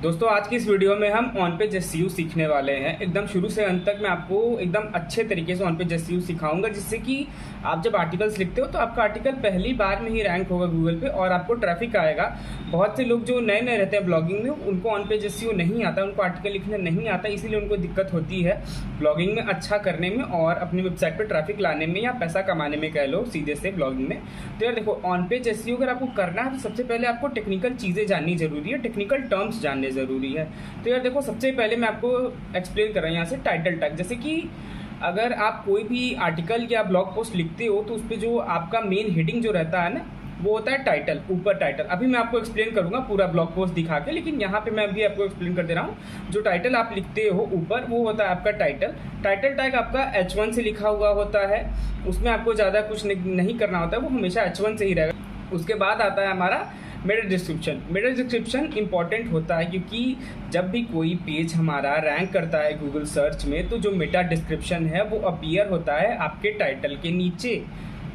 दोस्तों आज की इस वीडियो में हम ऑन पेज एसईओ सीखने वाले हैं। एकदम शुरू से अंत तक मैं आपको एकदम अच्छे तरीके से ऑन पेज एसईओ सिखाऊंगा, जिससे कि आप जब आर्टिकल्स लिखते हो तो आपका आर्टिकल पहली बार में ही रैंक होगा गूगल पे और आपको ट्रैफिक आएगा। बहुत से लोग जो नए नए रहते हैं ब्लॉगिंग में, उनको ऑन पेज एसईओ नहीं आता, उनको आर्टिकल लिखने नहीं आता, इसीलिए उनको दिक्कत होती है ब्लॉगिंग में अच्छा करने में और अपनी वेबसाइट पर ट्रैफिक लाने में या पैसा कमाने में, कह लो सीधे से ब्लॉगिंग में। तो यार देखो, ऑन पेज एसईओ अगर आपको करना है तो सबसे पहले आपको टेक्निकल चीज़ें जाननी जरूरी है, टेक्निकल टर्म्स जानने ज़रूरी है। तो यार देखो, सबसे पहले मैं आपको एक्सप्लेन कर रहा हूँ यहाँ से टाइटल टैग। जैसे कि अगर आप कोई भी आर्टिकल या ब्लॉग पोस्ट लिखते हो तो उस पर जो आपका मेन हेडिंग जो रहता है ना, वो होता है टाइटल, ऊपर टाइटल। अभी मैं आपको एक्सप्लेन करूंगा पूरा ब्लॉग पोस्ट दिखा के, लेकिन यहाँ पे मैं अभी आपको एक्सप्लेन कर दे रहा हूँ। जो टाइटल आप लिखते हो ऊपर, वो होता है आपका टाइटल। टाइटल टैग आपका H1 से लिखा हुआ होता है, उसमें आपको ज़्यादा कुछ नहीं करना होता है, वो हमेशा H1 से ही रहेगा। उसके बाद आता है हमारा Meta description. Meta description important होता है क्योंकि जब भी कोई पेज हमारा रैंक करता है गूगल सर्च में, तो जो मेटा डिस्क्रिप्शन है वो अपीयर होता है आपके टाइटल के नीचे,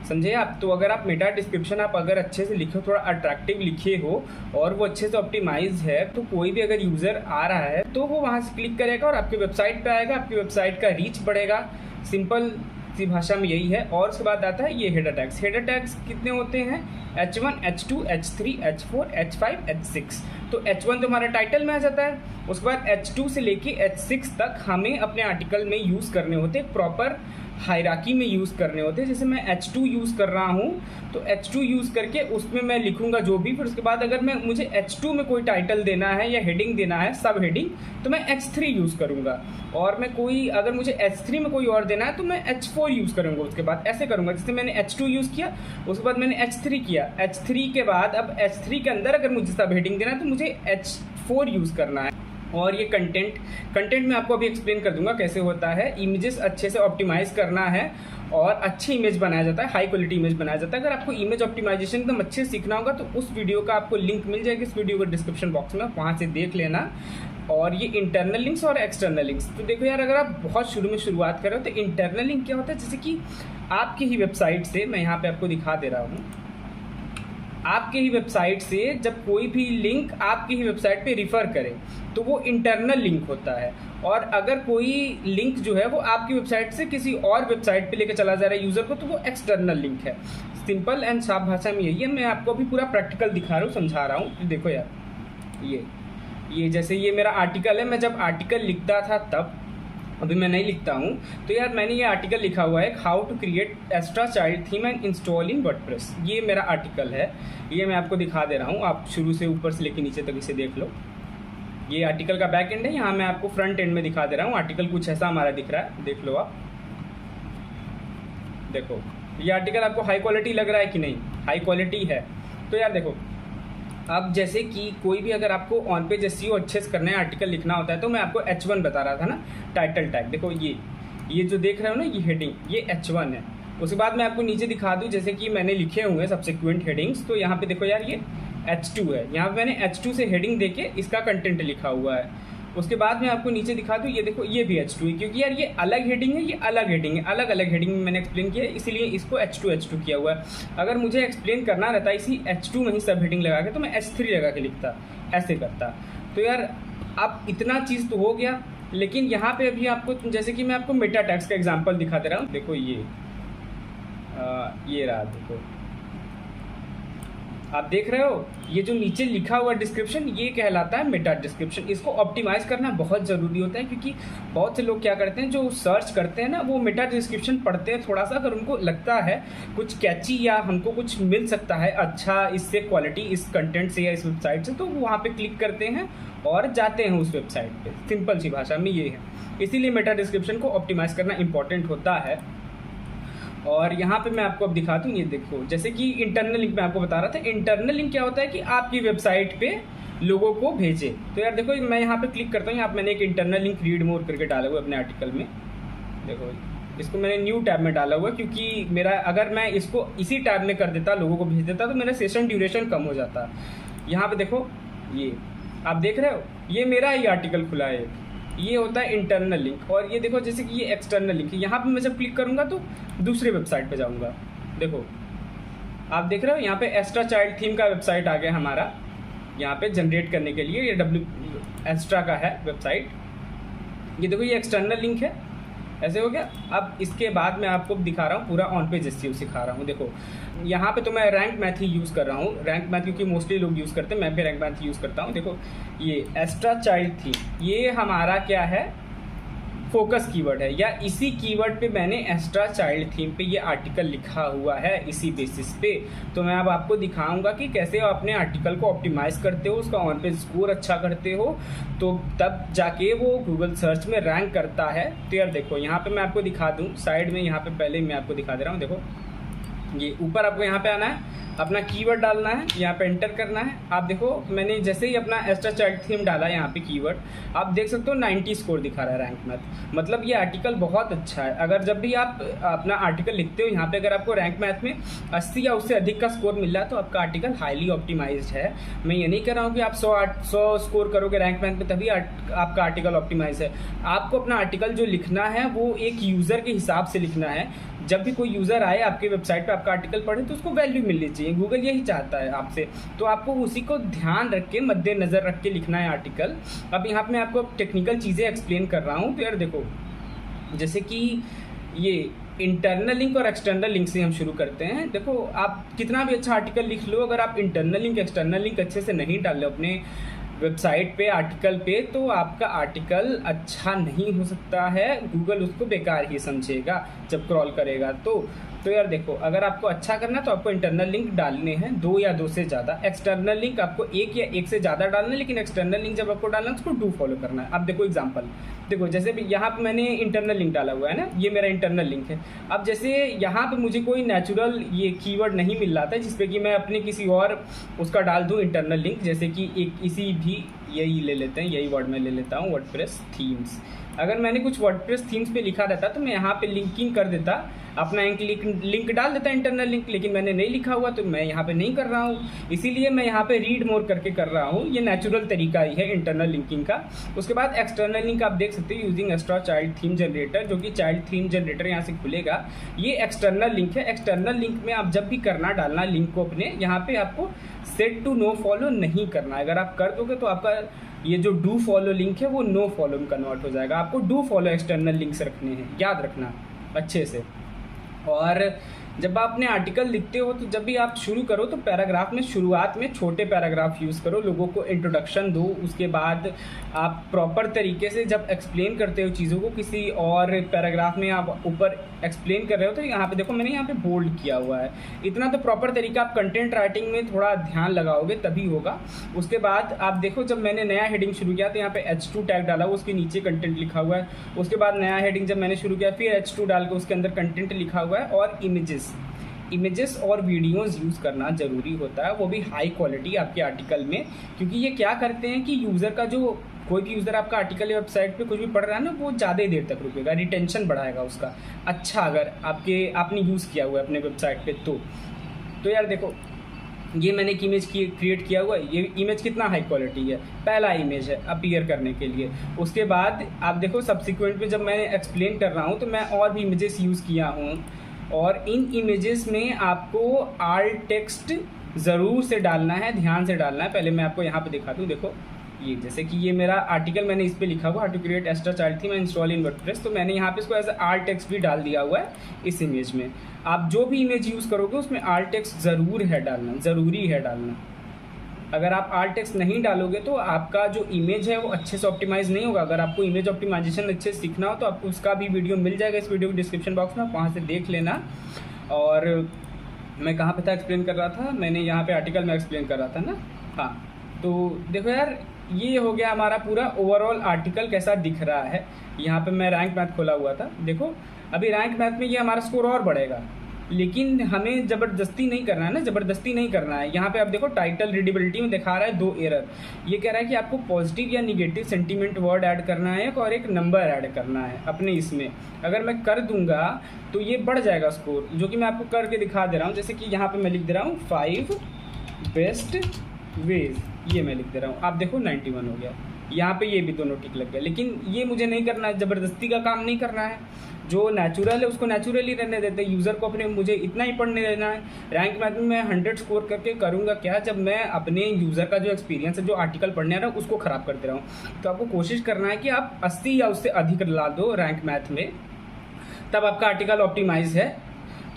समझे आप। तो अगर आप मेटा डिस्क्रिप्शन आप अगर अच्छे से लिखे हो, थोड़ा अट्रैक्टिव लिखे हो और वो अच्छे से ऑप्टिमाइज है, तो कोई भी अगर यूज़र आ रहा है तो वो वहाँ से क्लिक करेगा और आपकी वेबसाइट पे आएगा, आपकी वेबसाइट का रीच बढ़ेगा। सिंपल सी भाषा में यही है। और उसके बाद आता है ये हेडर टैग्स। हेडर टैग्स कितने होते हैं? H1, H2, H3, H4, H5, H6। तो H1 तो हमारा टाइटल में आ जाता है। उसके बाद H2 से लेके H6 तक हमें अपने आर्टिकल में यूज़ करने होते हैं, प्रॉपर हायरार्की में यूज़ करने होते हैं। जैसे मैं H2 यूज़ कर रहा हूँ तो H2 यूज़ करके उसमें मैं लिखूंगा जो भी, फिर उसके बाद अगर मैं मुझे H2 में कोई टाइटल देना है या हेडिंग देना है, सब हेडिंग, तो मैं H3 यूज़ करूँगा। और मैं कोई अगर मुझे H3 में कोई और देना है तो मैं H4 यूज़ करूँगा। उसके बाद ऐसे करूँगा, जैसे मैंने H2 यूज़ किया, उसके बाद मैंने H3 किया, H3 के बाद अब H3 के अंदर अगर मुझे सब हेडिंग देना है तो मुझे H4 यूज़ करना है। और ये कंटेंट मैं आपको अभी एक्सप्लेन कर दूंगा कैसे होता है। इमेजेस अच्छे से ऑप्टिमाइज करना है और अच्छी इमेज बनाया जाता है, हाई क्वालिटी इमेज बनाया जाता है। अगर आपको इमेज ऑप्टिमाइजेशन एकदम अच्छे से सीखना होगा तो उस वीडियो का आपको लिंक मिल जाएगी इस वीडियो के डिस्क्रिप्शन बॉक्स में, वहाँ से देख लेना। और ये इंटरनल लिंक्स और एक्सटर्नल लिंक्स, तो देखो यार, अगर आप बहुत शुरू में शुरुआत कर रहे हो तो इंटरनल लिंक क्या होता है? जैसे कि आपकी ही वेबसाइट से, मैं यहाँ पे आपको दिखा दे रहा हूँ, आपके ही वेबसाइट से जब कोई भी लिंक आपकी ही वेबसाइट पे रिफ़र करे तो वो इंटरनल लिंक होता है। और अगर कोई लिंक जो है वो आपकी वेबसाइट से किसी और वेबसाइट पे लेकर चला जा रहा है यूज़र को, तो वो एक्सटर्नल लिंक है। सिंपल एंड साफ भाषा में यही है। मैं आपको अभी पूरा प्रैक्टिकल दिखा रहा हूँ, समझा रहा हूँ। देखो यार, ये जैसे ये मेरा आर्टिकल है, मैं जब आर्टिकल लिखता था तब, अभी मैं नहीं लिखता हूँ, तो यार मैंने ये आर्टिकल लिखा हुआ है, how to create extra child theme and install in WordPress. ये मेरा आर्टिकल है, ये मैं आपको दिखा दे रहा हूँ। आप शुरू से ऊपर से लेके नीचे तक इसे देख लो। ये आर्टिकल का बैक एंड है, यहाँ मैं आपको फ्रंट एंड में दिखा दे रहा हूँ। आर्टिकल कुछ ऐसा हमारा दिख रहा है, देख लो आप। देखो ये आर्टिकल आपको हाई क्वालिटी लग रहा है कि नहीं? हाई क्वालिटी है। तो यार देखो, अब जैसे कि कोई भी अगर आपको ऑन पेज एसईओ अच्छे से करना है, आर्टिकल लिखना होता है, तो मैं आपको H1 बता रहा था ना, टाइटल टैग। देखो ये जो देख रहे हो ना, ये हेडिंग, ये H1 है। उसके बाद मैं आपको नीचे दिखा दूं, जैसे कि मैंने लिखे हुए हैं सब्सिक्वेंट हेडिंग्स, तो यहाँ पे देखो यार, ये H2 है। यहाँ पे मैंने H2 से हेडिंग देके इसका कंटेंट लिखा हुआ है। उसके बाद मैं आपको नीचे दिखा दूँ, ये देखो, ये भी H2 है, क्योंकि यार ये अलग हेडिंग है, ये अलग हेडिंग है, अलग अलग हेडिंग में मैंने एक्सप्लेन किया है, इसीलिए इसको H2 किया हुआ है। अगर मुझे एक्सप्लेन करना रहता इसी H2 में ही सब हेडिंग लगा के, तो मैं H3 लगा के लिखता, ऐसे करता। तो यार अब इतना चीज़ तो हो गया, लेकिन यहाँ पे अभी आपको, जैसे कि मैं आपको मेटा टैग्स का एग्जाम्पल दिखा दे रहा हूँ। देखो ये रहा, देखो आप देख रहे हो, ये जो नीचे लिखा हुआ डिस्क्रिप्शन, ये कहलाता है मेटा डिस्क्रिप्शन। इसको ऑप्टिमाइज करना बहुत ज़रूरी होता है, क्योंकि बहुत से लोग क्या करते हैं, जो सर्च करते हैं ना, वो मेटा डिस्क्रिप्शन पढ़ते हैं थोड़ा सा, अगर उनको लगता है कुछ कैची या हमको कुछ मिल सकता है अच्छा इससे, क्वालिटी इस कंटेंट से या इस वेबसाइट से, तो वहाँ पे क्लिक करते हैं और जाते हैं उस वेबसाइट पे। सिंपल सी भाषा में ये है। इसीलिए मेटा डिस्क्रिप्शन को ऑप्टिमाइज करना इंपॉर्टेंट होता है। और यहाँ पे मैं आपको अब दिखा दूँ, ये देखो, जैसे कि इंटरनल लिंक मैं आपको बता रहा था। इंटरनल लिंक क्या होता है कि आपकी वेबसाइट पे लोगों को भेजे। तो यार देखो, मैं यहाँ पे क्लिक करता हूँ, यहाँ पे मैंने एक इंटरनल लिंक रीड मोर करके डाला हुआ अपने आर्टिकल में। देखो, इसको मैंने न्यू टैब में डाला हुआ, क्योंकि मेरा, अगर मैं इसको इसी टैब में कर देता, लोगों को भेज देता, तो मेरा सेशन ड्यूरेशन कम हो जाता। यहाँ पे देखो, ये आप देख रहे हो, ये मेरा ही आर्टिकल खुला है, ये होता है इंटरनल लिंक। और ये देखो, जैसे कि ये एक्सटर्नल लिंक है, यहाँ पे मैं जब क्लिक करूँगा तो दूसरे वेबसाइट पे जाऊँगा। देखो आप देख रहे हो, यहाँ पे एक्स्ट्रा चाइल्ड थीम का वेबसाइट आ गया हमारा। यहाँ पे जनरेट करने के लिए। ये एक्स्ट्रा का है वेबसाइट। ये देखो ये एक्सटर्नल लिंक है, ऐसे हो गया। अब इसके बाद मैं आपको दिखा रहा हूँ पूरा ऑन पेज एसईओ सिखा रहा हूँ। देखो यहाँ पे तो मैं रैंक मैथ ही यूज़ कर रहा हूँ, रैंक मैथ क्योंकि मोस्टली लोग यूज़ करते हैं, मैं भी रैंक मैथ यूज़ करता हूँ। देखो ये एक्स्ट्रा चाइल्ड थी, ये हमारा क्या है, फोकस कीवर्ड है, या इसी कीवर्ड पे मैंने एक्स्ट्रा चाइल्ड थीम पे ये आर्टिकल लिखा हुआ है इसी बेसिस पे। तो मैं अब आपको दिखाऊंगा कि कैसे आप अपने आर्टिकल को ऑप्टिमाइज़ करते हो, उसका ऑन पेज स्कोर अच्छा करते हो, तो तब जाके वो गूगल सर्च में रैंक करता है। तो यार देखो यहाँ पे मैं आपको दिखा दूँ साइड में, यहाँ पे पहले मैं आपको दिखा दे रहा हूँ। देखो ये ऊपर आपको यहाँ पे आना है, अपना कीवर्ड डालना है, यहाँ पे एंटर करना है। आप देखो मैंने जैसे ही अपना एक्स्ट्रा चाइल्ड थीम डाला यहाँ पे कीवर्ड, आप देख सकते हो 90 स्कोर दिखा रहा है रैंक मैथ। मतलब ये आर्टिकल बहुत अच्छा है। अगर जब भी आप अपना आर्टिकल लिखते हो यहाँ पे अगर आपको रैंक मैथ में 80 या उससे अधिक का स्कोर मिल रहा है तो आपका आर्टिकल हाईली ऑप्टिमाइज्ड है। मैं ये नहीं कह रहा हूँ कि आप 100 स्कोर करोगे रैंक मैथ में तभी आपका आर्टिकल ऑप्टिमाइज है। आपको अपना आर्टिकल जो लिखना है वो एक यूज़र के हिसाब से लिखना है। जब भी कोई यूज़र आए आपके वेबसाइट पे आपका आर्टिकल पढ़े तो उसको वैल्यू मिलनी चाहिए, गूगल यही चाहता है आपसे। तो आपको उसी को ध्यान रख के मद्देनज़र रख के लिखना है आर्टिकल। अब यहाँ पे मैं आपको टेक्निकल चीज़ें एक्सप्लेन कर रहा हूँ। तो यार देखो जैसे कि ये इंटरनल लिंक और एक्सटर्नल लिंक से हम शुरू करते हैं। देखो आप कितना भी अच्छा आर्टिकल लिख लो, अगर आप इंटरनल लिंक एक्सटर्नल लिंक अच्छे से नहीं डाल लो अपने वेबसाइट पे आर्टिकल पे, तो आपका आर्टिकल अच्छा नहीं हो सकता है। गूगल उसको बेकार ही समझेगा जब क्रॉल करेगा। तो यार देखो अगर आपको अच्छा करना है तो आपको इंटरनल लिंक डालने हैं 2 या 2 से ज़्यादा। एक्सटर्नल लिंक आपको 1 या 1 से ज़्यादा डालना है, लेकिन एक्सटर्नल लिंक जब आपको डालना है उसको डू फॉलो करना है। अब देखो एग्जांपल, देखो जैसे भी यहाँ पे मैंने इंटरनल लिंक डाला हुआ है ना, ये मेरा इंटरनल लिंक है। अब जैसे यहाँ पे मुझे कोई नेचुरल ये कीवर्ड नहीं मिल रहा था जिसपे कि मैं अपने किसी और उसका डाल दूँ इंटरनल लिंक, जैसे कि एक इसी भी यही ले लेते हैं, यही वर्ड में ले लेता हूँ वर्डप्रेस थीम्स। अगर मैंने कुछ वर्डप्रेस थीम्स पे लिखा रहता तो मैं यहाँ पे लिंकिंग कर देता, अपना एक लिंक डाल देता इंटरनल लिंक, लेकिन मैंने नहीं लिखा हुआ तो मैं यहाँ पे नहीं कर रहा हूँ। इसीलिए मैं यहाँ पे रीड मोर करके कर रहा हूँ। ये नेचुरल तरीका ही है इंटरनल लिंकिंग का। उसके बाद एक्सटर्नल लिंक आप देख सकते हो using extra child theme generator, जो कि चाइल्ड थीम जनरेटर यहाँ से खुलेगा। ये एक्सटर्नल लिंक है। एक्सटर्नल लिंक में आप जब भी करना डालना लिंक को अपने, यहाँ पे आपको सेट टू नो फॉलो नहीं करना है। अगर आप कर दोगे तो आपका ये जो डू फॉलो लिंक है वो नो फॉलो में कन्वर्ट हो जाएगा। आपको डू फॉलो एक्सटर्नल लिंक्स रखने हैं, याद रखना अच्छे से। और जब आप अपने आर्टिकल लिखते हो तो जब भी आप शुरू करो तो पैराग्राफ में शुरुआत में छोटे पैराग्राफ यूज़ करो, लोगों को इंट्रोडक्शन दो। उसके बाद आप प्रॉपर तरीके से जब एक्सप्लेन करते हो चीज़ों को, किसी और पैराग्राफ में आप ऊपर एक्सप्लेन कर रहे हो तो यहाँ पे देखो मैंने यहाँ पे बोल्ड किया हुआ है। इतना तो प्रॉपर तरीका आप कंटेंट राइटिंग में थोड़ा ध्यान लगाओगे तभी होगा। उसके बाद आप देखो जब मैंने नया हेडिंग शुरू किया तो यहाँ पे H2 टैग डाला हुआ, उसके नीचे कंटेंट लिखा हुआ है। उसके बाद नया हेडिंग जब मैंने शुरू किया फिर H2 डाल के उसके अंदर कंटेंट लिखा हुआ है। और इमेजेस और वीडियोस यूज़ करना ज़रूरी होता है, वो भी हाई क्वालिटी आपके आर्टिकल में। क्योंकि ये क्या करते हैं कि यूज़र का जो कोई भी यूज़र आपका आर्टिकल या वेबसाइट पे कुछ भी पढ़ रहा है ना, वो ज़्यादा देर तक रुकेगा, रिटेंशन बढ़ाएगा उसका। अच्छा अगर आपने यूज़ किया हुआ है अपने वेबसाइट पे तो यार देखो ये मैंने एक इमेज क्रिएट किया हुआ है। ये इमेज कितना हाई क्वालिटी है, पहला इमेज है अपीयर करने के लिए। उसके बाद आप देखो सब्सिक्वेंट में जब मैं एक्सप्लेन कर रहा हूँ तो मैं और भी इमेजेस यूज़ किया हूँ, और इन इमेजेस में आपको आल्ट टेक्स्ट ज़रूर से डालना है, ध्यान से डालना है। पहले मैं आपको यहाँ पे दिखा दूँ। देखो ये जैसे कि ये मेरा आर्टिकल मैंने इस पे लिखा हुआ how to create extra child theme and install in WordPress, तो मैंने यहाँ पे इसको एज आल्ट टेक्स्ट भी डाल दिया हुआ है इस इमेज में। आप जो भी इमेज यूज़ करोगे उसमें आल्ट टेक्स्ट ज़रूर है डालना, ज़रूरी है डालना। अगर आप आल्ट टेक्स्ट नहीं डालोगे तो आपका जो इमेज है वो अच्छे से ऑप्टिमाइज़ नहीं होगा। अगर आपको इमेज ऑप्टिमाइजेशन अच्छे से सीखना हो तो आपको उसका भी वीडियो मिल जाएगा इस वीडियो के डिस्क्रिप्शन बॉक्स में, आप वहाँ से देख लेना। और मैं कहाँ पे था एक्सप्लेन कर रहा था, मैंने यहाँ पे आर्टिकल में एक्सप्लेन कर रहा था ना। हाँ तो देखो यार ये हो गया हमारा पूरा ओवरऑल आर्टिकल कैसा दिख रहा है। यहाँ पे मैं रैंक मैथ खोला हुआ था। देखो अभी रैंक मैथ में ये हमारा स्कोर और बढ़ेगा, लेकिन हमें ज़बरदस्ती नहीं करना है ना, ज़बरदस्ती नहीं करना है। यहाँ पे आप देखो टाइटल रीडेबिलिटी में दिखा रहा है 2 एरर। ये कह रहा है कि आपको पॉजिटिव या निगेटिव सेंटीमेंट वर्ड ऐड करना है और एक नंबर ऐड करना है अपने इसमें। अगर मैं कर दूंगा तो ये बढ़ जाएगा स्कोर, जो कि मैं आपको करके दिखा दे रहा हूँ। जैसे कि यहाँ पर मैं लिख दे रहा हूँ 5 बेस्ट वेज, ये मैं लिख दे रहा हूँ। आप देखो 91 हो गया। यहाँ पे ये भी दोनों टिक लग गया। लेकिन ये मुझे नहीं करना है, ज़बरदस्ती का काम नहीं करना है। जो नेचुरल है उसको नेचुरली रहने देते हैं। यूज़र को अपने मुझे इतना ही पढ़ने देना है। रैंक मैथ में मैं 100 स्कोर करके करूँगा क्या, जब मैं अपने यूज़र का जो एक्सपीरियंस है, जो आर्टिकल पढ़ने आ रहा है, उसको ख़राब करते रहूँ। तो आपको कोशिश करना है कि आप 80 या उससे अधिक ला दो रैंक मैथ में, तब आपका आर्टिकल ऑप्टिमाइज है।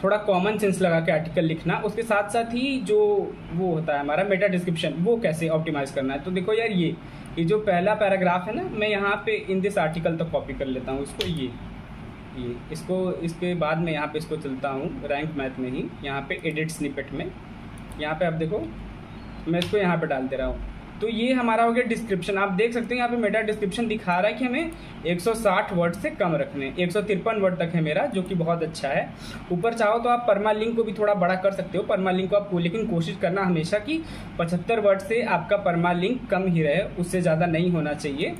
थोड़ा कॉमन सेंस लगा के आर्टिकल लिखना। उसके साथ साथ ही जो वो होता है हमारा मेटा डिस्क्रिप्शन, वो कैसे ऑप्टिमाइज करना है। तो देखो यार, ये जो पहला पैराग्राफ है ना, मैं यहाँ पे इन दिस आर्टिकल तक कॉपी कर लेता हूँ इसको, ये इसको, इसके बाद में यहाँ पे इसको चलता हूँ रैंक मैथ में ही, यहाँ पे एडिट स्निपेट में, यहाँ पे आप देखो मैं इसको यहाँ पे डाल दे रहा हूँ। तो ये हमारा हो गया डिस्क्रिप्शन। आप देख सकते हैं यहाँ पे मेटा डिस्क्रिप्शन दिखा रहा है कि हमें 160 वर्ड से कम रखने हैं। 153 वर्ड तक है मेरा, जो कि बहुत अच्छा है। ऊपर चाहो तो आप परमा लिंक को भी थोड़ा बड़ा कर सकते हो, परमा लिंक को आपको, लेकिन कोशिश करना हमेशा कि 75 वर्ड से आपका परमा लिंक कम ही रहे, उससे ज़्यादा नहीं होना चाहिए।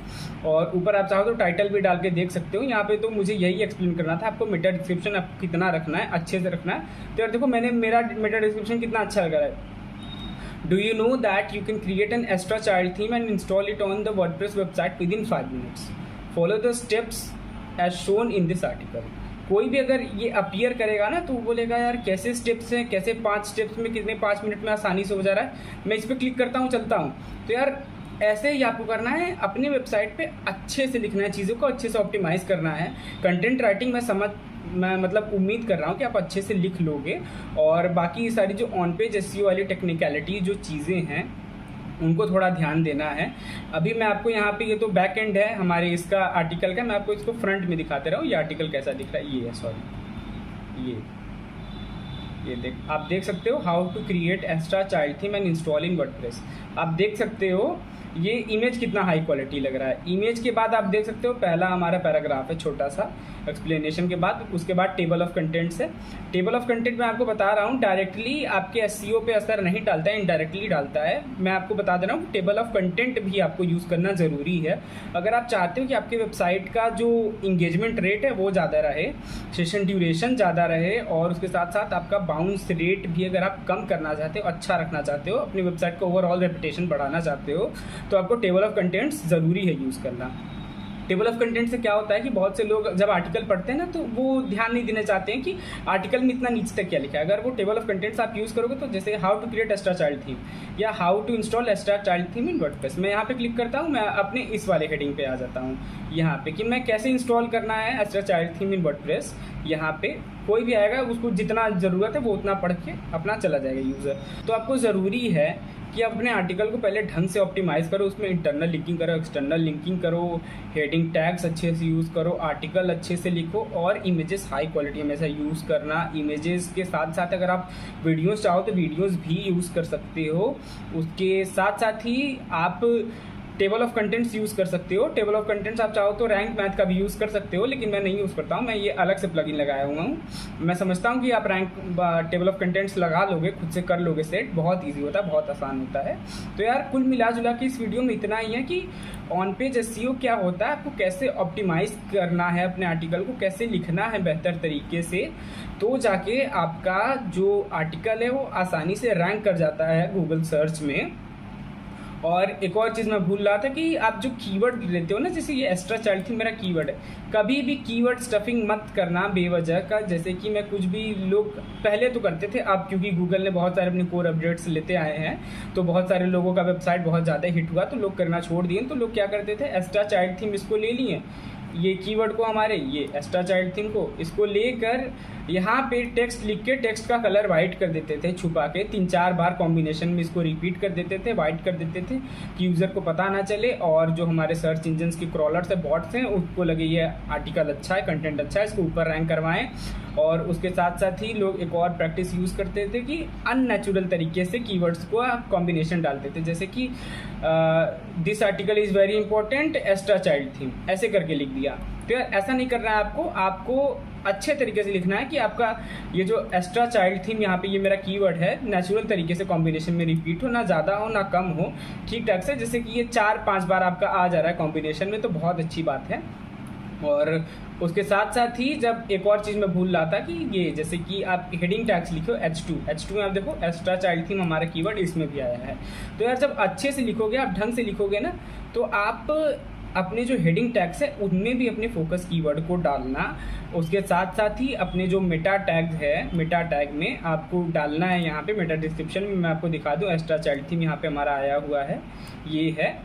और ऊपर आप चाहो तो टाइटल भी डाल के देख सकते हो। यहाँ पे तो मुझे यही एक्सप्लेन करना था आपको, मेटा डिस्क्रिप्शन आपको कितना रखना है, अच्छे से रखना है। तो यार देखो, मैंने मेरा मेटा डिस्क्रिप्शन कितना अच्छा लगा है। Do you know that you can create an extra child theme and install it on the WordPress website within 5 minutes? Follow the steps as shown in this article. कोई भी अगर ये अपीयर करेगा ना, तो वो बोलेगा यार कैसे स्टेप्स हैं, कैसे 5 स्टेप्स में कितने 5 मिनट में आसानी से हो जा रहा है। मैं इस पर क्लिक करता हूँ, चलता हूँ। तो यार ऐसे ही आपको करना है, अपने वेबसाइट पे अच्छे से लिखना है, चीज़ों को अच्छे से ऑप्टिमाइज़ करना है। कंटेंट राइटिंग मैं मतलब उम्मीद कर रहा हूँ कि आप अच्छे से लिख लोगे। और बाकी सारी जो ऑन पेज एसईओ वाली टेक्निकलिटी जो चीज़ें हैं, उनको थोड़ा ध्यान देना है। अभी मैं आपको यहाँ पे, ये तो बैक एंड है हमारे इसका आर्टिकल का, मैं आपको इसको फ्रंट में दिखाते रहा हूँ। ये आर्टिकल कैसा दिख रहा है, ये है, सॉरी, ये आप देख सकते हो, how to create extra child theme and install in WordPress. आप देख सकते हो ये इमेज कितना हाई क्वालिटी लग रहा है। इमेज के बाद आप देख सकते हो पहला हमारा पैराग्राफ है, छोटा सा एक्सप्लेनेशन के बाद, उसके बाद टेबल ऑफ कंटेंट्स है। टेबल ऑफ कंटेंट मैं आपको बता रहा हूँ, डायरेक्टली आपके एसईओ पे असर नहीं डालता है, इनडायरेक्टली डालता है। मैं आपको बता दे रहा हूँ, टेबल ऑफ कंटेंट भी आपको यूज़ करना ज़रूरी है। अगर आप चाहते हो कि आपके वेबसाइट का जो इंगेजमेंट रेट है वो ज़्यादा रहे, सेशन ड्यूरेशन ज़्यादा रहे, और उसके साथ साथ आपका बाउंस रेट भी अगर आप कम करना चाहते हो, अच्छा रखना चाहते हो, अपनी वेबसाइट का ओवरऑल रेपुटेशन बढ़ाना चाहते हो, तो आपको टेबल ऑफ कंटेंट्स ज़रूरी है यूज़ करना। टेबल ऑफ कंटेंट से क्या होता है कि बहुत से लोग जब आर्टिकल पढ़ते हैं ना, तो वो ध्यान नहीं देना चाहते हैं कि आर्टिकल में इतना नीचे तक क्या लिखा है। अगर वो टेबल ऑफ कंटेंट्स आप यूज़ करोगे, तो जैसे how to create extra child theme या how to install extra child theme in WordPress, मैं यहाँ पे क्लिक करता हूँ, मैं अपने इस वाले हेडिंग पे आ जाता हूँ यहाँ पे, कि मैं कैसे इंस्टॉल करना है extra child theme in WordPress. यहाँ पे कोई भी आएगा, उसको जितना ज़रूरत है वो उतना पढ़ के अपना चला जाएगा यूज़र। तो आपको ज़रूरी है कि अपने आर्टिकल को पहले ढंग से ऑप्टिमाइज़ करो, उसमें इंटरनल लिंकिंग करो, एक्सटर्नल लिंकिंग करो, हेडिंग टैग्स अच्छे से यूज़ करो, आर्टिकल अच्छे से लिखो, और इमेजेस हाई क्वालिटी हमेशा यूज़ करना। इमेजेस के साथ साथ अगर आप वीडियोस चाहो तो वीडियोस भी यूज़ कर सकते हो। उसके साथ साथ ही आप टेबल ऑफ कंटेंट्स यूज़ कर सकते हो। टेबल ऑफ कंटेंट्स आप चाहो तो रैंक मैथ का भी यूज़ कर सकते हो, लेकिन मैं नहीं यूज़ करता हूँ, मैं ये अलग से प्लगइन लगाया हुआ हूँ। मैं समझता हूँ कि आप टेबल ऑफ कंटेंट्स लगा लोगे, खुद से कर लोगे सेट, बहुत ईजी होता है, बहुत आसान होता है। तो यार कुल मिला जुला के इस वीडियो में इतना ही है कि ऑन पेज एसईओ क्या होता है, आपको कैसे ऑप्टिमाइज़ करना है अपने आर्टिकल को, कैसे लिखना है बेहतर तरीके से, तो जाके आपका जो आर्टिकल है वो आसानी से रैंक कर जाता है गूगल सर्च में। और एक और चीज़ मैं भूल रहा था कि आप जो कीवर्ड लेते हो ना, जैसे ये एक्स्ट्रा चाइल्ड थीम मेरा कीवर्ड है, कभी भी कीवर्ड स्टफिंग मत करना बेवजह का। जैसे कि मैं कुछ भी, लोग पहले तो करते थे, अब क्योंकि गूगल ने बहुत सारे अपने कोर अपडेट्स लेते आए हैं, तो बहुत सारे लोगों का वेबसाइट बहुत ज़्यादा हिट हुआ, तो लोग करना छोड़ दिए। तो लोग क्या करते थे, एक्स्ट्रा चाइल्ड थीम इसको ले लिए, ये कीवर्ड को, हमारे ये एक्स्ट्रा चाइल्ड थीम को, इसको लेकर यहाँ पे टेक्स्ट लिख के टेक्स्ट का कलर वाइट कर देते थे, छुपा के 3-4 बार कॉम्बिनेशन में इसको रिपीट कर देते थे, वाइट कर देते थे कि यूज़र को पता ना चले, और जो हमारे सर्च इंजन की क्रॉलर्स है, बॉट्स हैं, उसको लगे ये आर्टिकल अच्छा है, कंटेंट अच्छा है, इसको ऊपर रैंक करवाएं। और उसके साथ साथ ही लोग एक और प्रैक्टिस यूज़ करते थे कि अननेचुरल तरीके से कीवर्ड्स को कॉम्बिनेशन डालते थे, जैसे कि this article is very important extra child theme, ऐसे करके लिख दिया। तो यार ऐसा नहीं करना है आपको अच्छे तरीके से लिखना है कि आपका ये जो एक्स्ट्रा चाइल्ड थीम, यहाँ पे ये मेरा कीवर्ड है, नेचुरल तरीके से कॉम्बिनेशन में रिपीट हो, ना ज़्यादा हो ना कम हो, ठीक ठाक से, जैसे कि ये 4-5 बार आपका आ जा रहा है कॉम्बिनेशन में, तो बहुत अच्छी बात है। और उसके साथ साथ ही जब एक और चीज़ मैं भूल रहा था कि ये जैसे कि आप हेडिंग टैग्स लिखो H2 में आप देखो एक्स्ट्रा चाइल्ड थीम हमारा कीवर्ड इसमें भी आया है। तो यार जब अच्छे से लिखोगे, आप ढंग से लिखोगे ना, तो आप अपने जो हेडिंग टैग्स है उनमें भी अपने फोकस कीवर्ड को डालना। उसके साथ साथ ही अपने जो मेटा टैग है, मेटा टैग में आपको डालना है, यहाँ पे मेटा डिस्क्रिप्शन में मैं आपको दिखा दूँ, एक्स्ट्रा चाइल्ड थीम यहाँ पे हमारा आया हुआ है, ये है।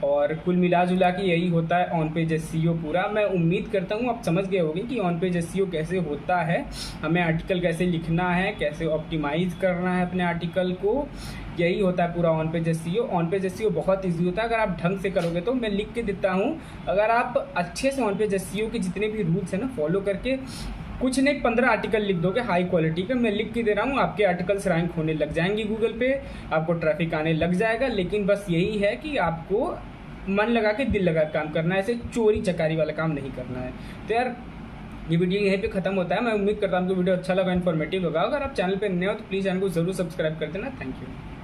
और कुल मिला जुला के यही होता है ऑन पेज एसईओ पूरा। मैं उम्मीद करता हूँ आप समझ गए होंगे कि ऑन पेज एसईओ कैसे होता है, हमें आर्टिकल कैसे लिखना है, कैसे ऑप्टिमाइज़ करना है अपने आर्टिकल को, यही होता है पूरा on page SEO. On page SEO बहुत ईजी होता है अगर आप ढंग से करोगे तो। मैं लिख के देता हूँ, अगर आप अच्छे से ऑन पेज एसईओ के जितने भी रूल्स हैं ना फॉलो करके, कुछ नहीं 15 आर्टिकल लिख दोगे हाई क्वालिटी के, मैं लिख के दे रहा हूँ, आपके आर्टिकल्स रैंक होने लग जाएंगे गूगल पे, आपको ट्रैफिक आने लग जाएगा। लेकिन बस यही है कि आपको मन लगा के दिल लगा काम करना है, ऐसे चोरी चकारी वाला काम नहीं करना है। तो यार ये वीडियो यहीं पे खत्म होता है। मैं उम्मीद करता हूँ कि वीडियो अच्छा लगा, इन्फॉर्मेटिव होगा। अगर आप चैनल पे नए हो तो प्लीज़ चैनल को जरूर सब्सक्राइब कर देना। Thank you.